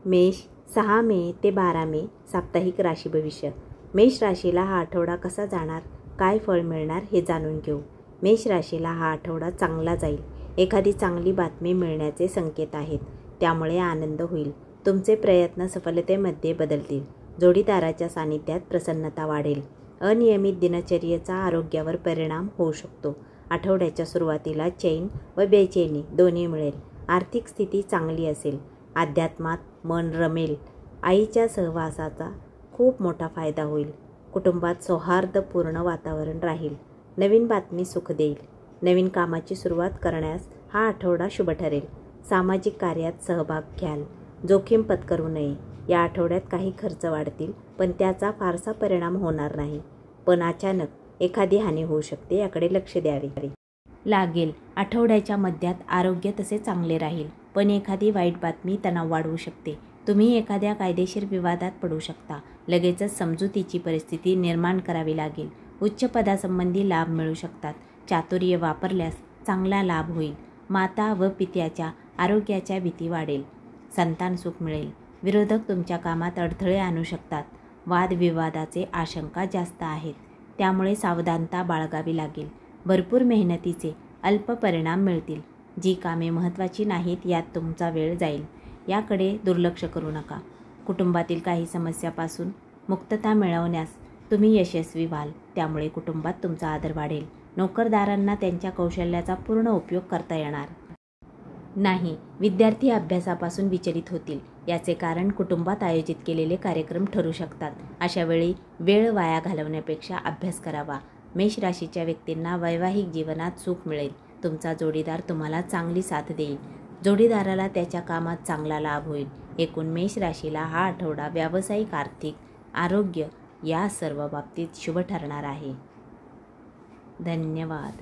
मेष 6 मे ते 12 मे साप्ताहिक राशी भविष्य. मेष राशीला हा आठवडा कसा जाणार, काय फळ मिळणार हे जाणून घेऊ. मेष राशीला हा आठवडा चांगला जाईल. एखादी चांगली बातमी मिळण्याचे संकेत आहेत, त्यामुळे आनंद होईल. तुमचे प्रयत्न सफलतेमध्ये बदलतील. जोडीदाराच्या सानिध्यात प्रसन्नता वाढेल. अनियमित दिनचर्येचा आरोग्यावर परिणाम होऊ शकतो. आठवड्याच्या सुरुवातीला चैन व बेचैनी दोन्ही मिळेल. आर्थिक स्थिती चांगली असेल. अध्यात्मात मन रमेल. आईच्या सहवासाचा खूप मोठा फायदा होईल. कुटुंबात सौहार्दपूर्ण वातावरण राहील. नवीन बातमी सुख देईल. नवीन कामाची सुरुवात करण्यास हा आठवडा शुभ ठरेल. सामाजिक कार्यात सहभाग घ्याल. जोखीम पत्करू नये. या आठवड्यात काही खर्च वाढतील, पण त्याचा फारसा परिणाम होणार नाही. पण अचानक एखादी हानी होऊ शकते, याकडे लक्ष द्यावे लागेल. आठवड्याच्या मध्यात आरोग्य तसे चांगले राहील, पण एखादी वाईट बातमी तणाव वाढवू शकते. तुम्ही एखाद्या कायदेशीर विवादात पडू शकता. लगेचच समजुतीची परिस्थिती निर्माण करावी लागेल. उच्च पदासंबंधी लाभ मिळू शकतात. चातुर्य वापरल्यास चांगला लाभ होईल. माता व पित्याच्या आरोग्याच्या भीती वाढेल. संतान सुख मिळेल. विरोधक तुमच्या कामात अडथळे आणू शकतात. वादविवादाचे आशंका जास्त आहेत, त्यामुळे सावधानता बाळगावी लागेल. भरपूर मेहनतीचे अल्प परिणाम मिळतील. जी कामे महत्त्वाची नाहीत यात तुमचा वेळ जाईल, याकडे दुर्लक्ष करू नका. कुटुंबातील काही समस्यापासून मुक्तता मिळवण्यास तुम्ही यशस्वी व्हाल, त्यामुळे कुटुंबात तुमचा आदर वाढेल. नोकरदारांना त्यांच्या कौशल्याचा पूर्ण उपयोग करता येणार नाही. विद्यार्थी अभ्यासापासून विचलित होतील. याचे कारण कुटुंबात आयोजित केलेले कार्यक्रम ठरू शकतात. अशा वेळी वेळ वाया घालवण्यापेक्षा अभ्यास करावा. मेष राशीच्या व्यक्तींना वैवाहिक जीवनात सुख मिळेल. तुमचा जोडीदार तुम्हाला चांगली साथ देईल. जोडीदाराला त्याच्या कामात चांगला लाभ होईल. एकूण मेष राशीला हा आठवडा व्यावसायिक, आर्थिक, आरोग्य या सर्व बाबतीत शुभ ठरणार आहे. धन्यवाद.